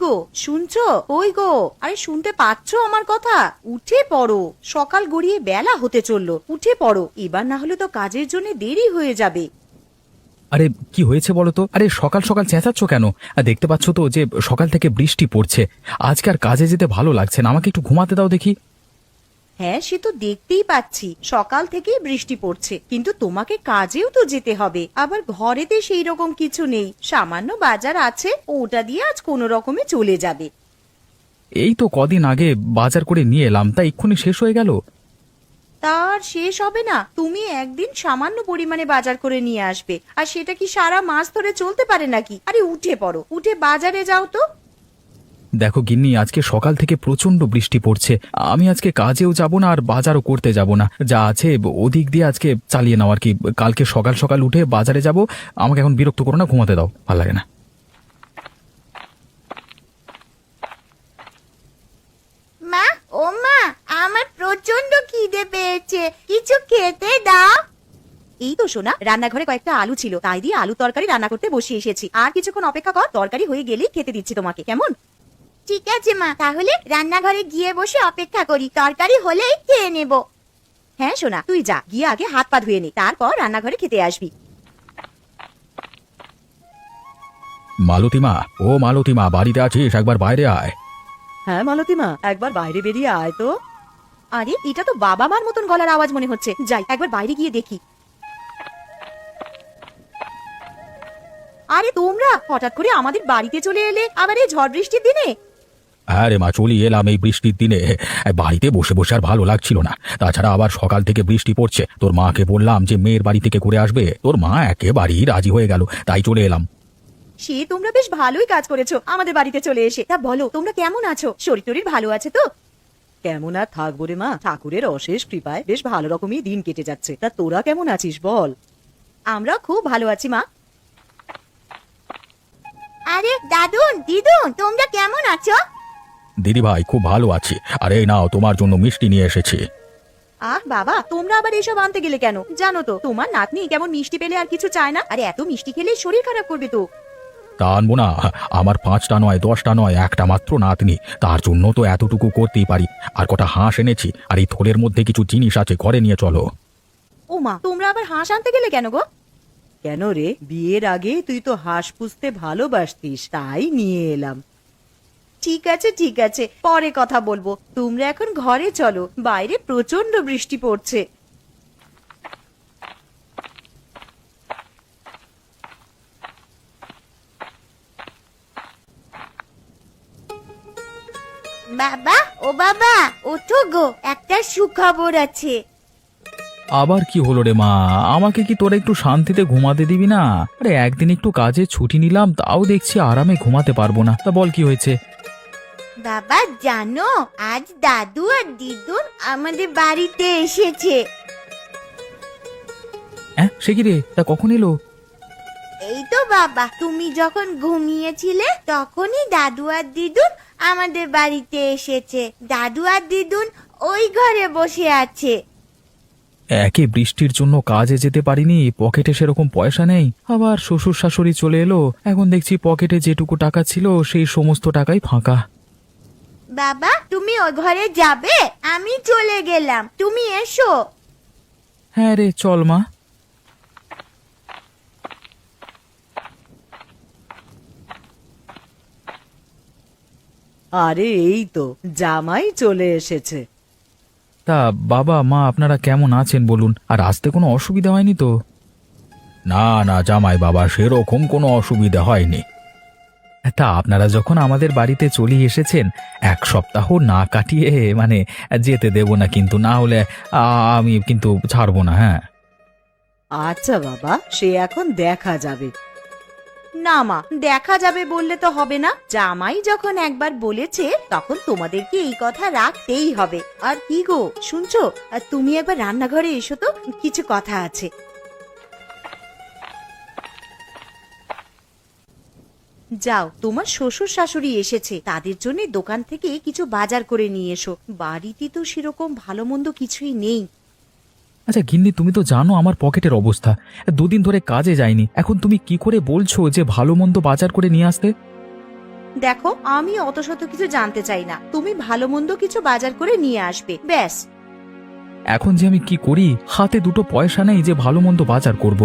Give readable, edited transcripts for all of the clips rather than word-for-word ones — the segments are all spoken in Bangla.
গো, শুনছো? ওই গো, আরে শুনতে পাচ্ছো আমার কথা? উঠে পড়ো, সকাল গড়িয়ে বেলা হতে চললো, উঠে পড়ো, এবার না হলে তো কাজের জন্য দেরি হয়ে যাবে। আরে কি হয়েছে বলো তো? আরে সকাল সকাল চেঁচাচ্ছ কেন? দেখতে পাচ্ছ তো যে সকাল থেকে বৃষ্টি পড়ছে। আজকে আর কাজে যেতে ভালো লাগছে না, আমাকে একটু ঘুমাতে দাও দেখি। হ্যাঁ, সে তো দেখতেই পাচ্ছি, সকাল থেকেই বৃষ্টি পড়ছে, কিন্তু তোমাকে কাজেও তো যেতে হবে। আবার ঘরেতে সেই রকম কিছু নেই, সামান্য বাজার আছে, ওটা দিয়ে আজ কোনো রকমে চলে যাবে। এই তো কদিন আগে বাজার করে নিয়ে এলাম, তা এক্ষুনি শেষ হয়ে গেল। তার শেষ হবে না? তুমি একদিন সামান্য পরিমাণে বাজার করে নিয়ে আসবে, আর সেটা কি সারা মাস ধরে চলতে পারে নাকি? আরে উঠে পড়ো, উঠে বাজারে যাও তো। দেখো গিন্নি, আজকে সকাল থেকে প্রচন্ড বৃষ্টি পড়ছে। আমি আজকে কাজেও যাব না আর বাজারও করতে যাব না, যা আছে ওদিক দিয়ে আজকে চালিয়ে নাও আর কি। কালকে সকাল সকাল উঠে বাজারে যাব। আমাকে এখন বিরক্ত করো না, ঘুমাতে দাও, ভালো লাগে না। মা, ও মা, আমার প্রচন্ড খিদে পেয়েছে, কিছু খেতে দাও। এই তো সোনা, রান্নাঘরে কয়েকটা আলু ছিল, তাই দিয়ে আলু তরকারি রান্না করতে বসে এসেছি। আর কিছুক্ষণ অপেক্ষা কর, তরকারি হয়ে গেলেই খেতে দিচ্ছি তোমাকে, কেমন? ঠিক আছে মা, তাহলে রান্নাঘরে গিয়ে বসে অপেক্ষা করি, তরকারি হলেই খেয়ে নেব। হ্যাঁ সোনা, তুই যা, গিয়ে আগে হাত পা ধুয়ে নে, তারপর রান্নাঘরে খেতে আসবি। মালতীমা, ও মালতীমা, বাড়িতে আছিস? একবার বাইরে আয়। হ্যাঁ মালতীমা, একবার বাইরে বেরিয়ে আয় তো। আরে এটা তো বাবা মার মতন গলার আওয়াজ মনে হচ্ছে, যাই একবার বাইরে গিয়ে দেখি। আরে তোমরা হঠাৎ করে আমাদের বাড়িতে চলে এলে, আবার এই ঝড় বৃষ্টির দিনে? হ্যাঁ রে মা, চলি এলাম এই বৃষ্টির দিনে। বাড়িতে বসে বসে আর ভালো লাগছিল না, তাছাড়া আবার সকাল থেকে বৃষ্টি পড়ছে। তোর মাকে বললাম যে মেয়ের বাড়ি থেকে ঘুরে আসবে, তোর মা একেবারেই রাজি হয়ে গেল, তাই চলে এলাম। সে তোমরা বেশ ভালোই কাজ করেছো আমাদের বাড়িতে চলে এসে। তা বলো, তোমরা কেমন আছো? শরীর টরীর ভালো আছে তো? কেমন আর থাকবো রে মা, ঠাকুরের অশেষ কৃপায় বেশ ভালো রকমই দিন কেটে যাচ্ছে। তা তোরা কেমন আছিস বল? আমরা খুব ভালো আছি মা। আরে দাদুন, দিদুন, তোমরা কেমন আছো? দিদি ভাই, খুব ভালো আছি। আর এই নাও, তোমার জন্য মিষ্টি নিয়ে এসেছি। আহ বাবা, তোমরা আবার এসব আনতে গেলে কেন? জানো তো তোমার নাতনি কেমন মিষ্টি পেলে আর কিছু চায় না, আর এত মিষ্টি খেলে শরীর খারাপ করবে তো। তা আনবো না? আমার 5টা নয়, 10টা নয়, একটা মাত্র নাতনি, তার জন্য তো এতটুকু করতেই পারি। আর কটা হাঁস এনেছি, আর এই থলের মধ্যে কিছু জিনিস আছে, ঘরে নিয়ে চলো। ও মা, তোমরা আবার হাঁস আনতে গেলে কেন গো? কেন রে, বিয়ের আগে তুই তো হাঁস পুষতে ভালোবাসতিস, তাই নিয়ে এলাম। ঠিক আছে ঠিক আছে, পরে কথা বলবো, তোমরা এখন ঘরে চলো, বাইরে প্রচন্ড বৃষ্টি পড়ছে। বাবা, ও বাবা, ওঠো গো, একটা সুখবর আছে। আবার কি হলো রে মা? আমাকে কি তোরা একটু শান্তিতে ঘুমাতে দিবি না? আরে একদিন একটু কাজে ছুটি নিলাম, তাও দেখছি আরামে ঘুমাতে পারবো না। তা বল কি হয়েছে? বাবা জানো, আজ দাদু আর দিদুন আমাদের বাড়িতে এসেছে। হ্যাঁ, সে কি রে? তা কখন এলো? এই তো বাবা, তুমি যখন ঘুমিয়েছিলে তখনই দাদু আর দিদুন আমাদের বাড়িতে এসেছে। দাদু আর দিদুন ওই ঘরে বসে আছে। একে বৃষ্টির জন্য কাজে যেতে পারিনি, পকেটে সেরকম পয়সা নেই, আবার শ্বশুর শাশুড়ি চলে এলো, এখন দেখছি পকেটে যেটুকু টাকা ছিল সেই সমস্ত টাকাই ফাঁকা। বাবা, তুমি ওই ঘরে যাবে? আমি চলে গেলাম, তুমি এসো। হ্যাঁ রে, চল মা। আরে এই তো জামাই চলে এসেছে। তা বাবা মা আপনারা কেমন আছেন বলুন? আর আসতে কোনো অসুবিধা হয়নি তো? না না জামাই বাবা, সেরকম কোনো অসুবিধা হয়নি। তা আপনারা যখন আমাদের বাড়িতে চলে এসেছেন, 1 সপ্তাহ না কাটিয়ে যেতে দেব না, কিন্তু না হলে আমি কিন্তু ছাড়বো না। হ্যাঁ আচ্ছা বাবা, সে এখন দেখা যাবে। না মা, দেখা যাবে বললে তো হবে না, জামাই যখন একবার বলেছে তখন তোমাদেরকে এই কথা রাখতেই হবে। আর কি গো, শুনছো? আর তুমি একবার রান্নাঘরে এসো তো, কিছু কথা আছে। যাও, তোমার শ্বশুর শাশুড়ি এসেছে, তাদের জন্য দোকান থেকে কিছু বাজার করে নিয়ে এসো। বাড়িতে তো সেরকম ভালো মন্দ কিছুই নেই। আচ্ছা গিন্নি, তুমি তো জানো আমার পকেটের অবস্থা, 2 দিন ধরে কাজে যাইনি, এখন তুমি কি করে বলছো যে ভালো মন্দ বাজার করে নিয়ে আসতে? দেখো, আমি অত শত কিছু জানতে চাই না, তুমি ভালো মন্দ কিছু বাজার করে নিয়ে আসবে, ব্যাস। এখন যে আমি কি করি, হাতে দুটো পয়সা নেই যে ভালো মন্দ বাজার করব।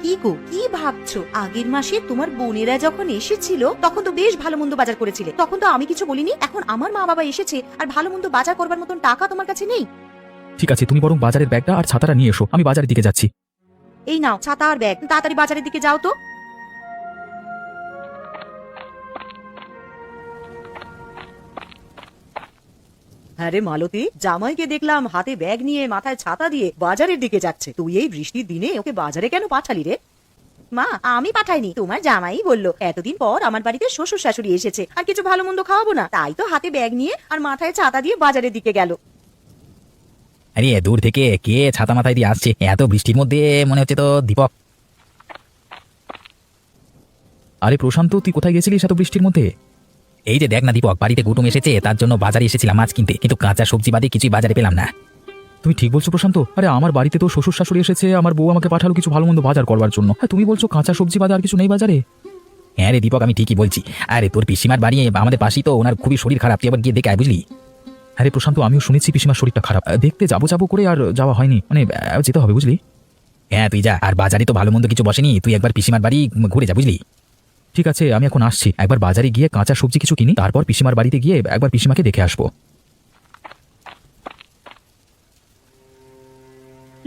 কি গো, কি ভাবছো? আগের মাসে তোমার বোনেরা যখন এসেছিল তখন তো বেশ ভালো মন্দ বাজার করেছিলে, তখন তো আমি কিছু বলিনি। এখন আমার মা বাবা এসেছে আর ভালো মন্দ বাজার করবার মতন টাকা তোমার কাছে নেই। ঠিক আছে, তুমি বরং বাজারের ব্যাগটা আর ছাতাটা নিয়ে এসো, আমি বাজারের দিকে যাচ্ছি। এই নাও ছাতা আর ব্যাগ, তাড়াতাড়ি বাজারের দিকে যাও তো। আরে মালতী, জামাইকে দেখলাম হাতে ব্যাগ নিয়ে মাথায় ছাতা দিয়ে বাজারের দিকে যাচ্ছে। তুই এই বৃষ্টির দিনে ওকে বাজারে কেন পাঠালি রে? মা, আমি পাঠাইনি, তোমার জামাই বললো এতদিন পর আমার বাড়িতে শ্বশুর শাশুড়ি এসেছে আর কিছু ভালো মন্দ খাওয়াবো না, তাই তো হাতে ব্যাগ নিয়ে আর মাথায় ছাতা দিয়ে বাজারের দিকে গেল। আরে দূর থেকে কে ছাতা মাথায় দিয়ে আসছে এত বৃষ্টির মধ্যে? মনে হচ্ছে তো দীপক। আরে প্রশান্ত, তুই কোথায় গেছিলিস এত বৃষ্টির মধ্যে? এই যে দেখ না দীপক, বাড়িতে কুটুম এসেছে, তার জন্য বাজারে এসেছিলাম মাছ কিনতে, কিন্তু কাঁচা সবজি বাদে কিছুই বাজারে পেলাম না। তুমি ঠিক বলছো প্রশান্ত। আরে আমার বাড়িতে তো শ্বশুর শাশুড়ি এসেছে, আমার বউ আমাকে পাঠালো কিছু ভালো মন্দ বাজার করবার জন্য। হ্যাঁ, তুমি বলছো কাঁচা সবজি বাদে আর কিছু নেই বাজারে? হ্যাঁ রে দীপক, আমি ঠিকই বলছি। আরে তোর পিসিমার বাড়ি আমাদের পাশেই তো, ওনার খুবই শরীর খারাপ, তুই আবার গিয়ে দেখে আয়, বুঝলি? আরে প্রশান্ত, আমিও শুনেছি পিসিমার শরীরটা খারাপ, দেখতে যাবো যাবো করে আর যাওয়া হয়নি, মানে যেতে হবে বুঝলি। হ্যাঁ তুই যা, আর বাজারে তো ভালো মন্দ কিছু বসেনি, তুই একবার পিসিমার বাড়ি ঘুরে যা, বুঝলি? ঠিক আছে, আমি এখন আসছি, একবার বাজারে গিয়ে কাঁচা সবজি কিছু কিনি, তারপর পিসিমার বাড়িতে গিয়ে একবার পিসিমাকে দেখে আসবো।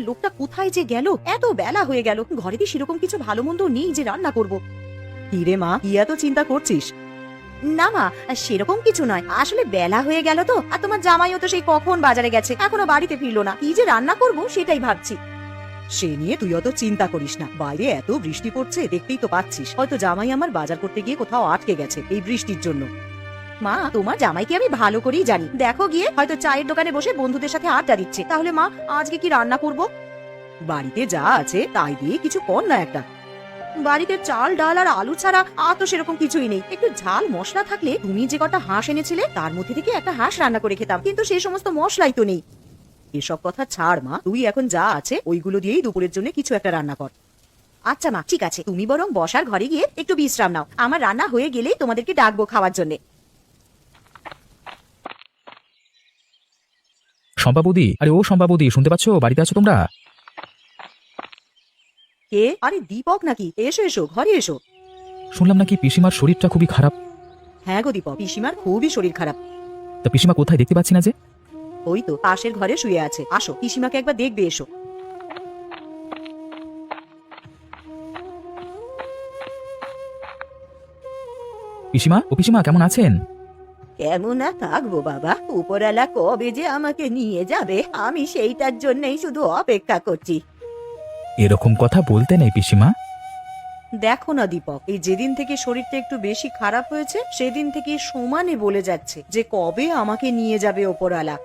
লোকটা কোথায় যে গেল? এত বেলা হয়ে গেল, ঘরেতে সেরকম কিছু ভালো মন্দ নেই যে রান্না করব। কি রে মা, কি এত চিন্তা করছিস? না মা, সেরকম কিছু নয়, আসলে বেলা হয়ে গেল তো, আর তোমার জামাইও তো সেই কখন বাজারে গেছে, এখনো বাড়িতে ফিরলো না, কি যে রান্না করব সেটাই ভাবছি। সে নিয়ে তুই অত চিন্তা করিস না, বাইরে এত বৃষ্টি পড়ছে দেখতেই তো পাচ্ছিস, হয়তো জামাই আমার বাজার করতে গিয়ে কোথাও আটকে গেছে এই বৃষ্টির জন্য। মা, তোমার জামাইকে আমি ভালো করেই জানি, দেখো গিয়ে হয়তো চায়ের দোকানে বসে বন্ধুদের সাথে আড্ডা দিচ্ছে। তাহলে মা, আজকে কি রান্না করব? বাড়িতে যা আছে তাই দিয়ে কিছু কর না একটা। বাড়িতে চাল ডাল আর আলু ছাড়া আর তো সেরকম কিছুই নেই। একটু ঝাল মশলা থাকলে, তুমি যে কটা হাঁস এনেছিলে তার মধ্যে থেকে একটা হাঁস রান্না করে খেতাম, কিন্তু সেই সমস্ত মশলাই তো নেই। এসব কথা ছাড় মা, তুই এখন যা আছে ওইগুলো দিয়েই দুপুরের জন্য কিছু একটা রান্না কর। আচ্ছা মা, ঠিক আছে, তুমি বরং বসার ঘরে গিয়ে একটু বিশ্রাম নাও, আমার রান্না হয়ে গেলেই তোমাদেরকে ডাকবো খাওয়ার জন্য। শম্পা বৌদি, আরে ও শম্পা বৌদি, শুনতে পাচ্ছ? বাড়িতে আছো তোমরা? কে? আরে দীপক নাকি? এসো এসো, ঘরে এসো। শুনলাম নাকি পিসিমার শরীরটা খুবই খারাপ। হ্যাঁ গো দীপক, পিসিমার খুবই শরীর খারাপ। তা পিসিমা কোথায়, দেখতে পাচ্ছি না যে? ওই তো পাশের ঘরে শুয়ে আছে, আসো পিসিমাকে একবার দেখবে এসো। পিসিমা, ও পিসিমা, কেমন আছেন? কেমন আর থাকবো বাবা, উপরওয়ালা কবে যে আমাকে নিয়ে যাবে আমি সেইটার জন্যই শুধু অপেক্ষা করছি। এরকম কথা বলতে নেই পিসিমা। দেখো না দীপক, এই যেদিন থেকে শরীরটা একটু বেশি খারাপ হয়েছে সেদিন থেকে সমানে বলে যাচ্ছে যে কবে আমাকে নিয়ে যাবে ওপরওয়ালা।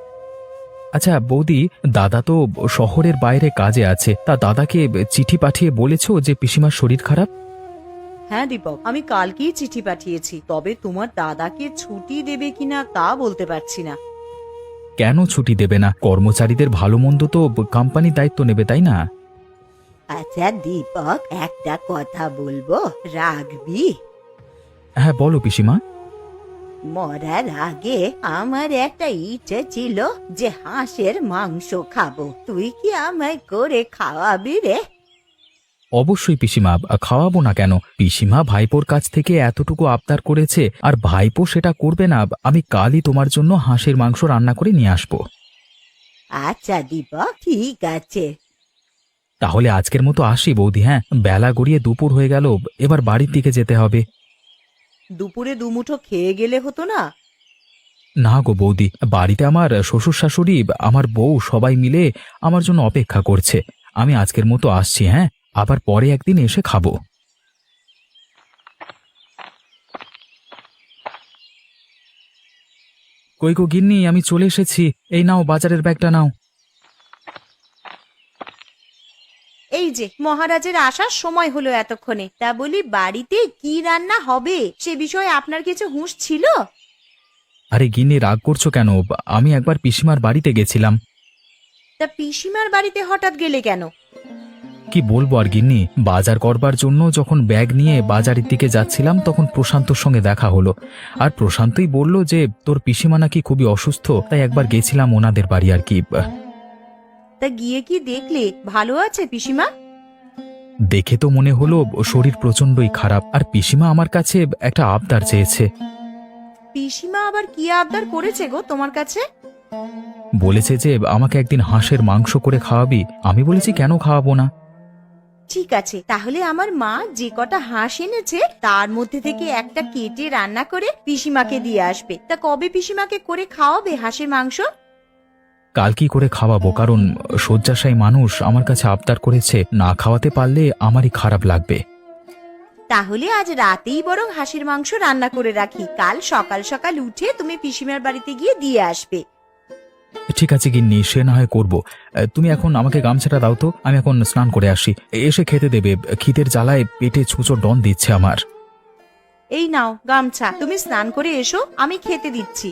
আচ্ছা বৌদি, দাদা তো শহরের বাইরে কাজে আছে, তা দাদাকে চিঠি পাঠিয়ে বলেছো যে পিসিমার শরীর খারাপ? হ্যাঁ দীপক, আমি কালকেই চিঠি পাঠিয়েছি, তবে তোমার দাদাকে ছুটি দেবে কিনা তা বলতে পারছি না। কেন ছুটি দেবে না? কর্মচারীদের ভালো মন্দ তো কোম্পানি দায়িত্ব নেবে, তাই না? আচ্ছা দীপক, একটা কথা বলবো, রাখবি? হ্যাঁ বলো পিসিমা। মরার আগে আমার একটা ইচ্ছে ছিল যে হাঁসের মাংস খাবো, তুই কি আমায় করে খাওয়াবি রে? অবশ্যই পিসিমা, খাওয়াবো না কেন? পিসিমা ভাইপোর কাছ থেকে এতটুকু আবদার করেছে, আর ভাইপো সেটা করবে না? আমি কালই তোমার জন্য হাঁসের মাংস রান্না করে নিয়ে আসবো। আচ্ছা দীপক, ঠিক আছে। তাহলে আজকের মতো আসি বৌদি। হ্যাঁ, বেলা গড়িয়ে দুপুর হয়ে গেল, এবার বাড়ির দিকে যেতে হবে। দুপুরে দুমুঠো খেয়ে গেলে হতো না? না গো বৌদি, বাড়িতে আমার শ্বশুর শাশুড়ি, আমার বউ সবাই মিলে আমার জন্য অপেক্ষা করছে। আমি আজকের মতো আসছি, হ্যাঁ, আবার পরে একদিন এসে খাবো। কই গো গিন্নি, আমি চলে এসেছি, এই নাও বাজারের ব্যাগটা নাও। এই যে মহারাজের আসার সময় হলো এতক্ষণে, তা বলি বাড়িতে কি রান্না হবে সে বিষয়ে আপনার কিছু হুঁশ ছিল? আরে গিন্নি, রাগ করছো কেন? আমি একবার পিসিমার বাড়িতে গেছিলাম। তা পিসিমার বাড়িতে হঠাৎ গেলে কেন? কি বলবো আর গিন্নি, বাজার করবার জন্য যখন ব্যাগ নিয়ে বাজারের দিকে যাচ্ছিলাম তখন প্রশান্তর সঙ্গে দেখা হলো। আর প্রশান্তই বলল যে তোর পিসিমা নাকি খুবই অসুস্থ, তাই একবার গেছিলাম ওনাদের বাড়ি আর কি। তা গিয়ে কি দেখলে ভালো আছে পিসিমা? দেখে তো মনে হলো শরীর প্রচন্ডই খারাপ, আর পিসিমা আমার কাছে একটা আবদার চেয়েছে। পিসিমা আবার কি আবদার করেছে গো তোমার কাছে? বলেছে যে আমাকে একদিন হাঁসের মাংস করে খাওয়াবি। আমি বলেছি কেন খাওয়াবো না। ঠিক আছে, তাহলে আমার মা যে কটা হাঁস এনেছে তার মধ্যে থেকে একটা কেটে রান্না করে পিসিমাকে দিয়ে আসবে। তা কবে পিসিমাকে করে খাওয়াবে হাঁসের মাংস? কাল কি করে খাওয়াবো, কারণ শয্যাশায়ী মানুষ আমার কাছে আবদার করেছে, না খাওয়াতে পারলে আমারই খারাপ লাগবে। তাহলে আজ রাতেই বরং হাঁসের মাংস রান্না করে রাখি, কাল সকাল সকাল উঠে তুমি পিসিমার বাড়িতে গিয়ে দিয়ে আসবে। ঠিক আছে গিন্নি, সে না হয় করবো। তুমি এখন আমাকে গামছাটা দাও তো, আমি এখন স্নান করে আসি, এসে খেতে দেবে। খিদের জ্বালায় পেটে ছুঁচো ডন দিচ্ছে আমার। এই নাও গামছা, তুমি স্নান করে এসো, আমি খেতে দিচ্ছি।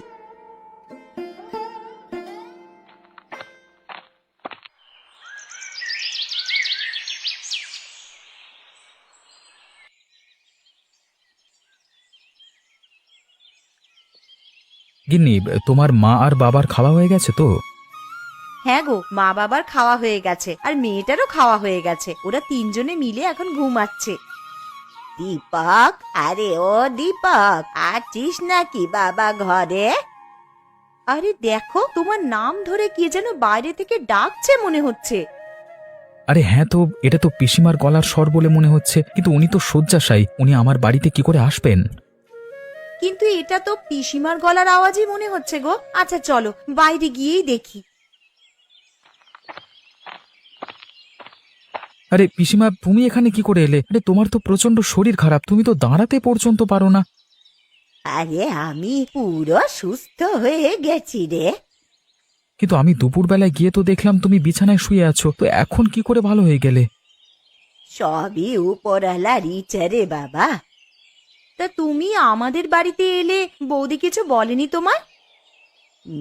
গিন্নি, তোমার মা আর বাবার খাওয়া হয়ে গেছে তো? হ্যাঁ গো, মা বাবার খাওয়া হয়ে গেছে, আর মেয়েটারও খাওয়া হয়ে গেছে। ওরা তিনজনে মিলে এখন ঘুমাচ্ছে। দীপক, আরে ও দীপক, আছিস নাকি বাবা ঘরে? আরে দেখো, তোমার নাম ধরে কে যেন বাইরে থেকে ডাকছে মনে হচ্ছে। আরে হ্যাঁ তো, এটা তো পিসিমার গলার স্বর বলে মনে হচ্ছে, কিন্তু উনি তো শয্যাশায়ী, উনি আমার বাড়িতে কি করে আসবেন? কিন্তু এটা তো পিসিমার গলার আওয়াজই মনে হচ্ছে গো। আচ্ছা চলো বাইরে গিয়েই দেখি। আরে পিসিমা, তুমি এখানে কি করে এলে? আরে তোমার তো প্রচন্ড শরীর খারাপ, তুমি তো দাঁড়াতে পর্যন্ত পারো না। আরে আমি পুরো সুস্থ হয়ে গেছি রে। কিন্তু আমি দুপুরবেলায় গিয়ে তো দেখলাম তুমি বিছানায় শুয়ে আছো, তো এখন কি করে ভালো হয়ে গেলে? সবই উপরওয়ালার ইচ্ছা রে বাবা। তা তুমি আমাদের বাড়িতে এলে বৌদি কিছু বলেনি তোমার?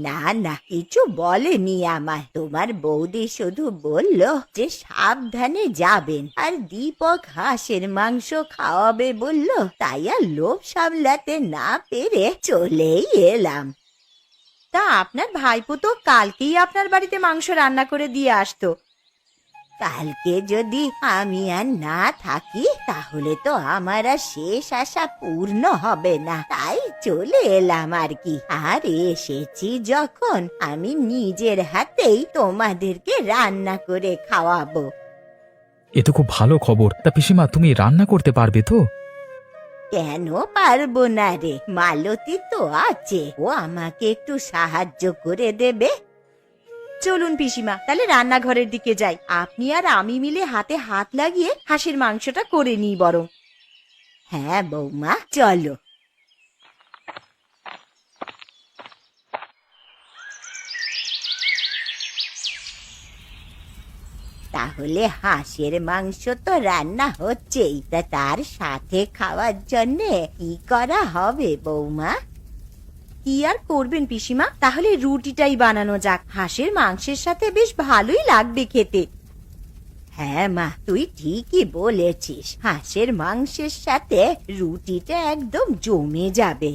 না না, কিছু বলেনি আমায়। তোমার বৌদি শুধু বলল যে সাবধানে যাবেন, আর দীপক হাঁসের মাংস খাওয়াবে বলল, তাই আর লোভ সামলাতে না পেরে চলেই এলাম। তা আপনার ভাইপো তো কালকেই আপনার বাড়িতে মাংস রান্না করে দিয়ে আসতো। কালকে যদি আমি আর না থাকি তাহলে তো আমার আর শেষ আশা পূর্ণ হবে না, তাই চলে এলাম আর কি। আর এসেছি যখন, আমি নিজের হাতেই তোমাদেরকে রান্না করে খাওয়াবো। এ তো খুব ভালো খবর। তা পিসিমা, তুমি রান্না করতে পারবে তো? কেন পারবো না রে, মালতী তো আছে, ও আমাকে একটু সাহায্য করে দেবে। চলুন পিসিমা, তাহলে রান্নাঘরের দিকে যাই। আপনি আর আমি মিলে হাতে হাত লাগিয়ে হাঁসের মাংসটা করে নিই বরং। হ্যাঁ বৌমা, চলো। তাহলে হাঁসের মাংস তো রান্না হচ্ছেই, তা তার সাথে খাওয়ার জন্যে কি করা হবে বৌমা? কি আর করবেন পিসিমা, তাহলে রুটিটাই বানানো যাক। হাঁসের মাংসের সাথে বেশ ভালোই লাগবে খেতে। হ্যাঁ মা, তুই ঠিকই বলেছিস, হাঁসের মাংসের সাথে রুটিটা একদম জমে যাবে।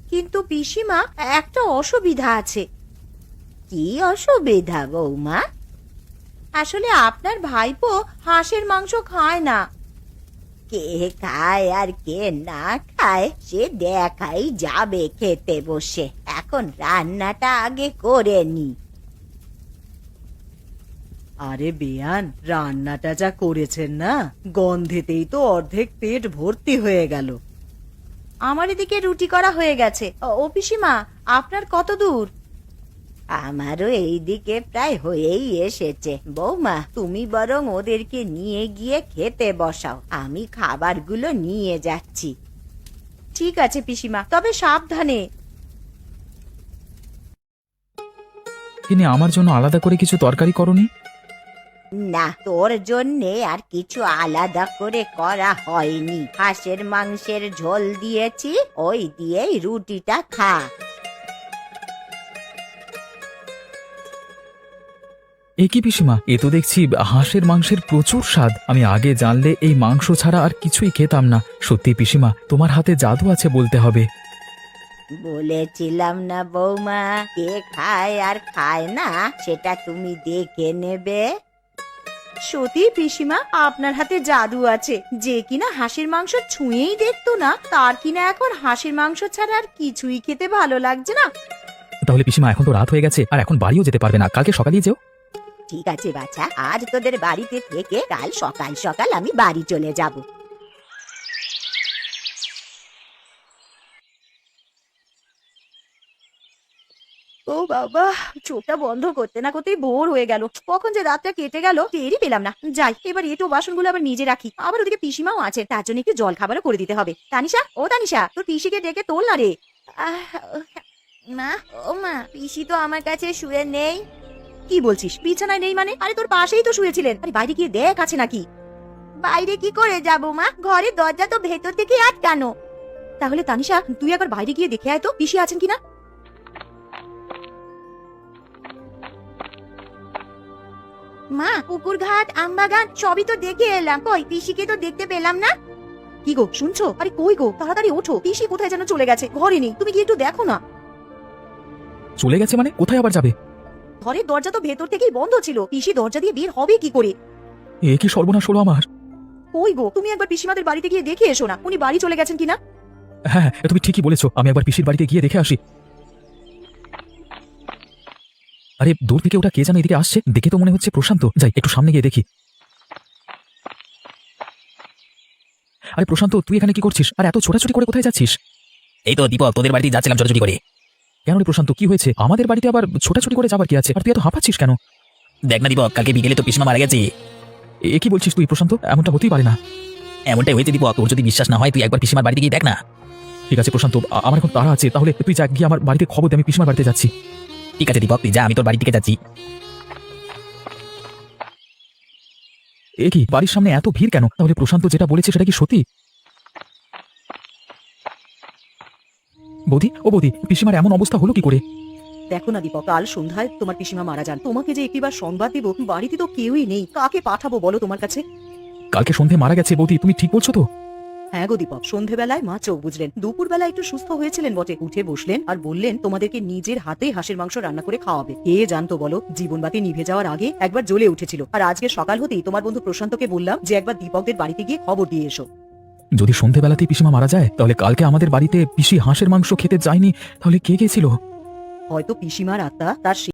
কিন্তু পিসিমা, একটা অসুবিধা আছে। কি অসুবিধা বৌমা? আসলে আপনার ভাইপো হাঁসের মাংস খায় না। কে খায় আর কে না খায় সে দেখাই যাবে খেতে বসে। এখন রান্নাটা আগে করে নি। আরে বেয়ান, রান্নাটা যা করেছেন না, গন্ধেতেই তো অর্ধেক পেট ভর্তি হয়ে গেল। আমার এদিকে রুটি করা হয়ে গেছে। ও পিসিমা, আপনার কত দূর? আমারও এইদিকে প্রায় হয়েই এসেছে। বৌমা, তুমি বরং ওদেরকে নিয়ে গিয়ে খেতে বসাও, আমি খাবারগুলো নিয়ে যাচ্ছি। ঠিক আছে পিসিমা, তবে সাবধানে। তিনি আমার জন্য আলাদা করে কিছু তরকারি করনি? না, তোর জন্যে আর কিছু আলাদা করে করা হয়নি। হাঁসের মাংসের ঝোল দিয়েছি, ওই দিয়েই রুটিটা খা। এ কি পিসিমা, এ তো দেখছি হাঁসের মাংসের প্রচুর স্বাদ। আমি আগে জানলে এই মাংস ছাড়া আর কিছুই খেতাম না। সত্যি পিসিমা, তোমার হাতে জাদু আছে বলতে হবে। বলেছিলাম না বৌমা, কে খায় আর খায় না সেটা তুমি দেখে নেবে। সত্যি পিসিমা, আপনার হাতে জাদু আছে। যে কিনা হাঁসের মাংস ছুঁয়েই দেখতো না, তার কিনা এখন হাঁসের মাংস ছাড়া আর কিছুই খেতে ভালো লাগছে না। তাহলে পিসিমা, এখন তো রাত হয়ে গেছে, আর এখন বাড়িও যেতে পারবে না, কালকে সকালেই যেও। ঠিক আছে বাছা, আজ তোদের বাড়িতে থেকে কাল সকাল সকাল আমি বাড়ি চলে যাব। ও বাবা, চোখটা বন্ধ করতে না করতেই ভোর হয়ে গেল। কখন যে রাতটা কেটে গেল টেরই পেলাম না। যাই, এবার এটো বাসনগুলো আবার নিজে রাখি। আবার ওদিকে পিসিমাও আছে, তার জন্য একটু জল খাবারও করে দিতে হবে। তানিশা, ও তানিশা, তোর পিসিকে ডেকে তোল না রে। মা, ও মা, পিসি তো আমার কাছে শুয়ে নেই। কি বলছিস? বিছানায় নেই মানে? আরে তোর পাশেই তো শুয়েছিলেন। আরে বাইরে গিয়ে দেখ আছে নাকি। বাইরে কি করে যাব মা? ঘরের দরজা তো ভেতর থেকে আটকানো। তাহলে তানিশা, তুই একবার বাইরে গিয়ে দেখে আয় তো পিসি আছেন কিনা। মা, পুকুর ঘাট আমবাগান সবই তো দেখে এলাম, কই পিসিকে তো দেখতে পেলাম না। কি গো, শুনছো? আরে কই গো, তাড়াতাড়ি ওঠো, পিসি কোথায় যেন চলে গেছে, ঘরে নেই। তুমি কি একটু দেখো না। চলে গেছে মানে? কোথায় আবার যাবে? ঘরের দরজা তো ভেতর থেকেই বন্ধ ছিল, পিসি দরজা দিয়ে বের হবে কি করে? এ কি সর্বনাশ হলো আমার। কই গো, তুমি একবার পিসিমাদের বাড়িতে গিয়ে দেখে এসো না, উনি বাড়ি চলে গেছেন কিনা। হ্যাঁ, তুমি ঠিকই বলেছো, আমি একবার পিসির বাড়িতে গিয়ে দেখে আসি। আরে দূর থেকে ওটা কে যেন এদিকে আসছে, দেখে তো মনে হচ্ছে প্রশান্ত। যাই, একটু সামনে গিয়ে দেখি। আরে প্রশান্ত, তুই এখানে কি করছিস? আর এত ছোটাছুটি করে কোথায় যাচ্ছিস? এই তো দীপক, তোদের বাড়িতে যাচ্ছিলাম ছোটাছুটি করে। কেন রে প্রশান্ত, কি হয়েছে? আমাদের বাড়িতে আবার ছোটাছুটি করে যাবার কি আছে? আর তুই এত হাঁপাচ্ছিস কেন? দেখ না দীপক, কালকে বিকেলে তো পিসমা মারা গেছে। এ কি বলছিস তুই প্রশান্ত? এমনটা হতেই পারে না। এমনটাই হয়েছে দীপক, তোর যদি বিশ্বাস না হয় তুই একবার পিসিমার বাড়িতে গিয়ে দেখ না। ঠিক আছে প্রশান্ত, আমার এখন তাড়া আছে, তাহলে তুই যা গিয়ে আমার বাড়িতে খবর দে, আমি পিসিমার বাড়িতে যাচ্ছি। ঠিক আছে দীপক, তুই যা, আমি তোর বাড়ি থেকে যাচ্ছি। এ কি, বাড়ির সামনে এত ভিড় কেন? তাহলে প্রশান্ত যেটা বলেছে সেটা কি সত্যি? বৌদি, ও বৌদি, পিসিমার এমন অবস্থা হলো কি করে? দেখো না দীপক, কাল সন্ধ্যায় তোমার পিসিমা মারা যান। তোমাকে যে একটিবার সংবাদ দিব, বাড়িতে তো কেউই নেই, কাকে পাঠাবো বলো তোমার কাছে? কালকে সন্ধে মারা গেছে বৌদি, তুমি ঠিক বলছো তো? হ্যাঁ গো দীপক, সন্ধেবেলায় মা চোখ বুঝলেন, দুপুরবেলা একটু সুস্থ হয়েছিলেন বটে, উঠে বসলেন আর বললেন তোমাদেরকে নিজের হাতে হাঁসের মাংস রান্না করে খাওয়াবে। কে জানতো বলো, জীবনবাতি নিভে যাওয়ার আগে একবার জ্বলে উঠেছিল। আর আজকে সকাল হতেই তোমার বন্ধু প্রশান্তকে বললাম যে একবার দীপকদের বাড়িতে গিয়ে খবর দিয়ে এসো। যদি সন্ধেবেলাতেই পিসিমা মারা যায়, তাহলে কালকে আমাদের বাড়িতে পিসি হাঁসের মাংস খেতে যায়নি, তাহলে কে গেছিল? হয়তো পিসিমার আত্মা তার